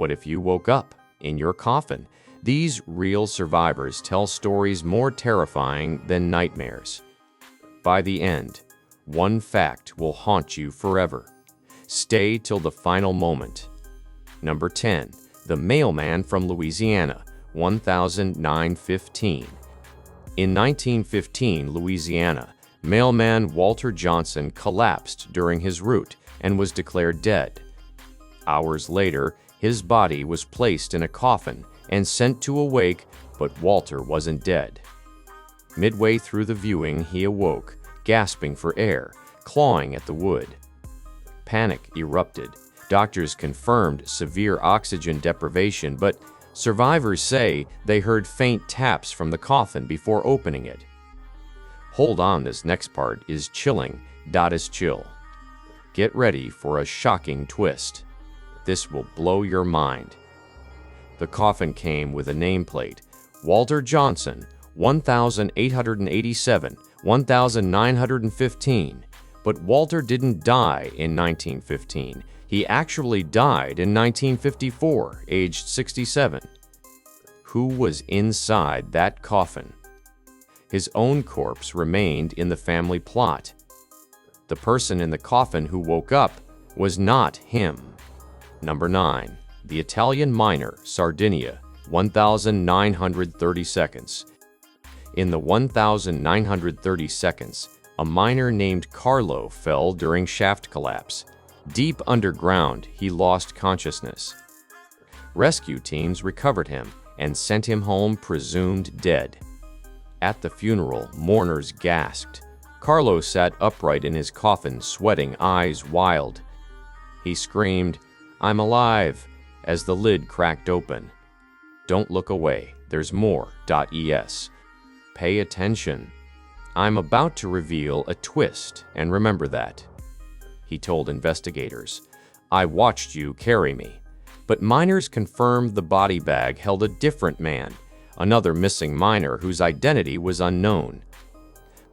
What if you woke up in your coffin? These real survivors tell stories more terrifying than nightmares. By the end, one fact will haunt you forever. Stay till the final moment. Number 10. The Mailman from Louisiana, 1915. In 1915, Louisiana, mailman Walter Johnson collapsed during his route and was declared dead. Hours later, his body was placed in a coffin and sent to a wake, but Walter wasn't dead. Midway through the viewing, he awoke, gasping for air, clawing at the wood. Panic erupted. Doctors confirmed severe oxygen deprivation, but survivors say they heard faint taps from the coffin before opening it. Hold on, this next part is chilling. Is chill. Get ready for a shocking twist. This will blow your mind. The coffin came with a nameplate, Walter Johnson, 1887, 1915. But Walter didn't die in 1915. He actually died in 1954, aged 67. Who was inside that coffin? His own corpse remained in the family plot. The person in the coffin who woke up was not him. Number 9. The Italian miner, Sardinia, 1930 seconds. In the 1930 seconds, a miner named Carlo fell during shaft collapse. Deep underground, he lost consciousness. Rescue teams recovered him and sent him home presumed dead. At the funeral, mourners gasped. Carlo sat upright in his coffin, sweating, eyes wild. He screamed, "I'm alive," as the lid cracked open. Don't look away, there's more. Es. Pay attention. I'm about to reveal a twist, and remember that. He told investigators, "I watched you carry me." But miners confirmed the body bag held a different man, another missing miner whose identity was unknown.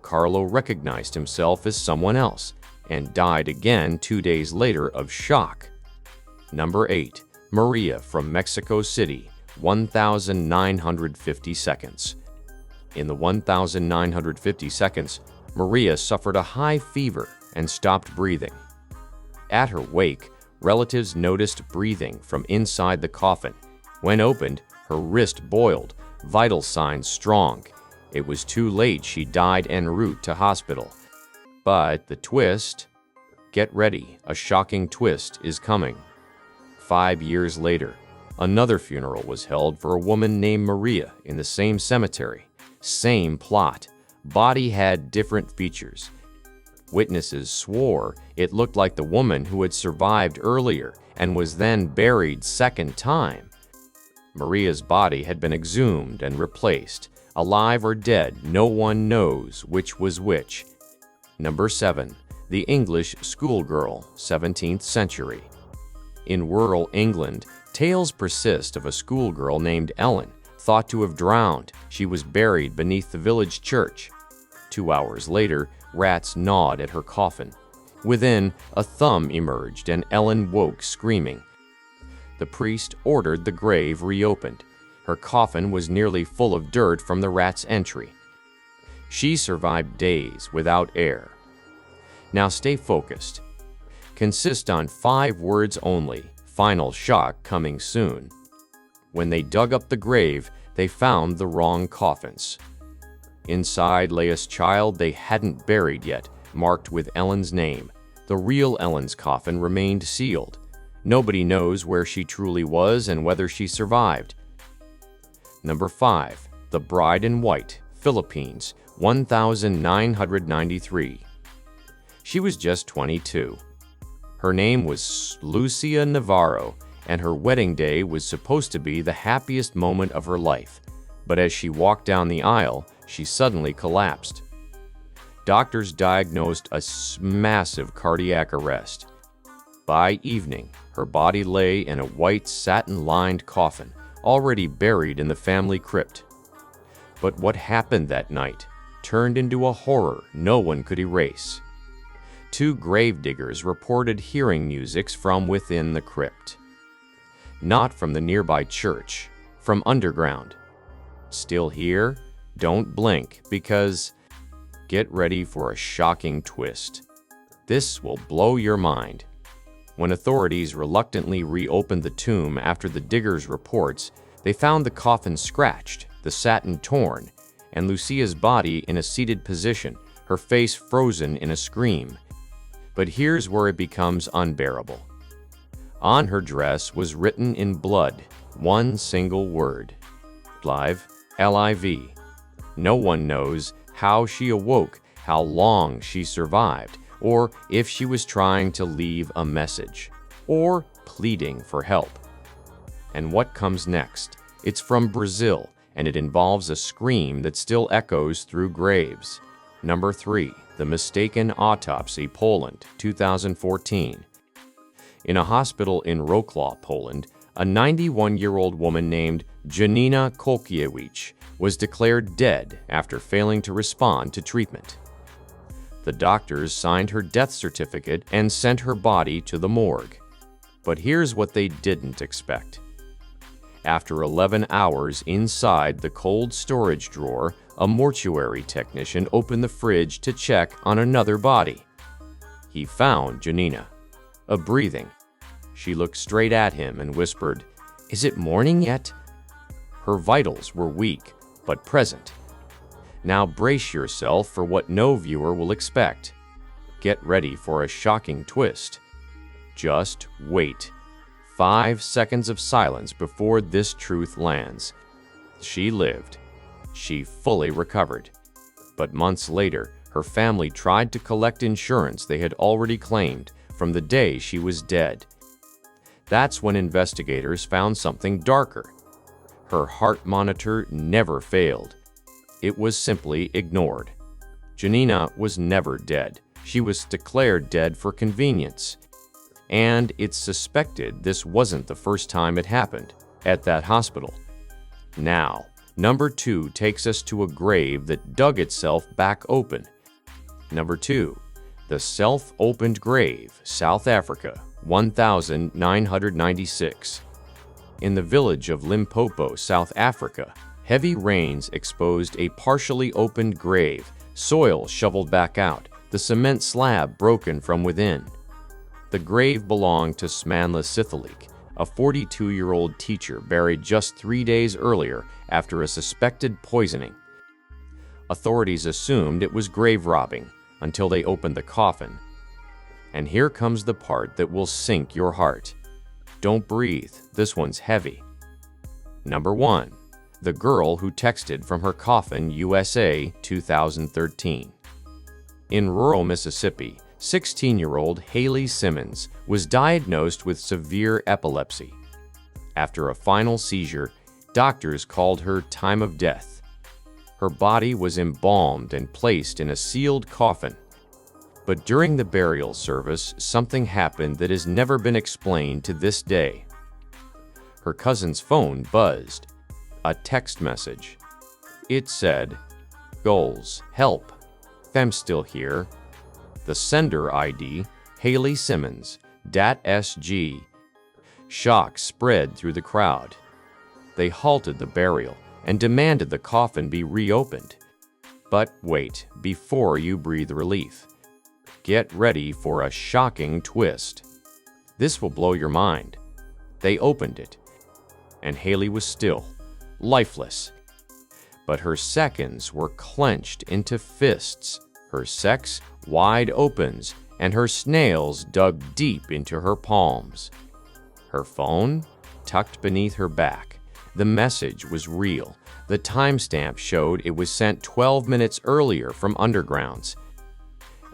Carlo recognized himself as someone else and died again 2 days later of shock. Number 8. Maria from Mexico City, 1950 seconds. In the 1950 seconds, Maria suffered a high fever and stopped breathing. At her wake, relatives noticed breathing from inside the coffin. When opened, her wrist boiled, vital signs strong. It was too late, she died en route to hospital. But the twist? Get ready, a shocking twist is coming. 5 years later, another funeral was held for a woman named Maria in the same cemetery. Same plot. Body had different features. Witnesses swore it looked like the woman who had survived earlier and was then buried second time. Maria's body had been exhumed and replaced. Alive or dead, no one knows which was which. Number 7. The English schoolgirl, 17th century. In rural England, tales persist of a schoolgirl named Ellen, thought to have drowned. She was buried beneath the village church. 2 hours later, rats gnawed at her coffin. Within, a thumb emerged and Ellen woke screaming. The priest ordered the grave reopened. Her coffin was nearly full of dirt from the rat's entry. She survived days without air. Now stay focused. Consist on 5 words only. Final shock coming soon. When they dug up the grave, they found the wrong coffins. Inside lay a child they hadn't buried yet, marked with Ellen's name. The real Ellen's coffin remained sealed. Nobody knows where she truly was and whether she survived. Number 5. The Bride in White, Philippines, 1993. She was just 22. Her name was Lucia Navarro, and her wedding day was supposed to be the happiest moment of her life. But as she walked down the aisle, she suddenly collapsed. Doctors diagnosed a massive cardiac arrest. By evening, her body lay in a white satin-lined coffin, already buried in the family crypt. But what happened that night turned into a horror no one could erase. 2 gravediggers reported hearing music from within the crypt. not from the nearby church, from underground. Still here? Don't blink, because get ready for a shocking twist. This will blow your mind. When authorities reluctantly reopened the tomb after the diggers' reports, they found the coffin scratched, the satin torn, and Lucia's body in a seated position, her face frozen in a scream. But here's where it becomes unbearable. On her dress was written in blood, one single word: live, L-I-V. No one knows how she awoke, how long she survived, or if she was trying to leave a message, or pleading for help. And what comes next? It's from Brazil, and it involves a scream that still echoes through graves. Number 3, The Mistaken Autopsy, Poland, 2014. In a hospital in Wrocław, Poland, a 91-year-old woman named Janina Kolkiewicz was declared dead after failing to respond to treatment. The doctors signed her death certificate and sent her body to the morgue. But here's what they didn't expect. After 11 hours inside the cold storage drawer, a mortuary technician opened the fridge to check on another body. He found Janina, breathing. She looked straight at him and whispered, "Is it morning yet?" Her vitals were weak, but present. Now brace yourself for what no viewer will expect. Get ready for a shocking twist. Just wait. 5 seconds of silence before this truth lands. She lived. She fully recovered. But months later, her family tried to collect insurance they had already claimed from the day she was dead. That's when investigators found something darker. Her heart monitor never failed. It was simply ignored. Janina was never dead. She was declared dead for convenience. And it's suspected this wasn't the first time it happened at that hospital. Now, number 2 takes us to a grave that dug itself back open. Number 2, the self-opened grave, South Africa, 1996. In the village of Limpopo, South Africa, heavy rains exposed a partially opened grave, soil shoveled back out, the cement slab broken from within. The grave belonged to Smanla Sithalik, a 42-year-old teacher buried just 3 days earlier after a suspected poisoning. Authorities assumed it was grave robbing until they opened the coffin. And here comes the part that will sink your heart. Don't breathe, this one's heavy. Number 1, the girl who texted from her coffin, USA, 2013. In rural Mississippi, 16-year-old Haley Simmons was diagnosed with severe epilepsy. After a final seizure, doctors called her time of death. Her body was embalmed and placed in a sealed coffin. But during the burial service, something happened that has never been explained to this day. Her cousin's phone buzzed. A text message. It said, "Goals, help, I'm still here." The sender ID, Haley Simmons, .sg. Shock spread through the crowd. They halted the burial and demanded the coffin be reopened. But wait, before you breathe relief. Get ready for a shocking twist. This will blow your mind. They opened it, and Haley was still, lifeless. But her seconds were clenched into fists, her sex wide opens, and her snails dug deep into her palms. Her phone tucked beneath her back. The message was real. The timestamp showed it was sent 12 minutes earlier from undergrounds.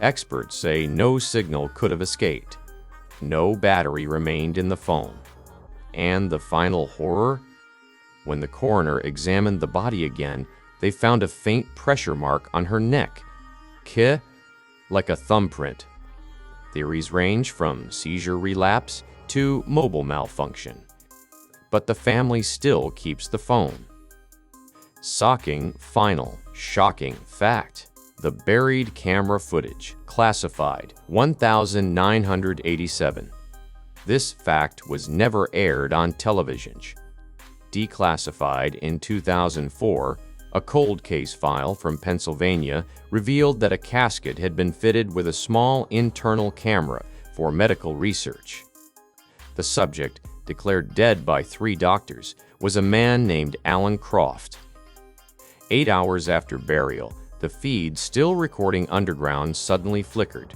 Experts say no signal could have escaped. No battery remained in the phone. And the final horror? When the coroner examined the body again, they found a faint pressure mark on her neck. Like a thumbprint. Theories range from seizure relapse to mobile malfunction. But the family still keeps the phone. Shocking fact. The buried camera footage, classified, 1987. This fact was never aired on television. Declassified in 2004, a cold case file from Pennsylvania revealed that a casket had been fitted with a small internal camera for medical research. The subject, declared dead by 3 doctors, was a man named Alan Croft. 8 hours after burial, the feed still recording underground suddenly flickered.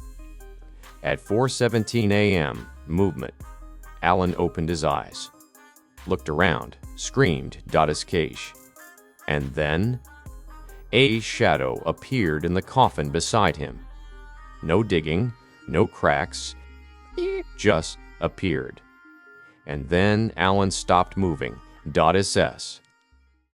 At 4:17 a.m., movement. Alan opened his eyes, looked around, screamed "Dottis Cash." And then, a shadow appeared in the coffin beside him. No digging, no cracks, just appeared. And then Alan stopped moving, Dottis S.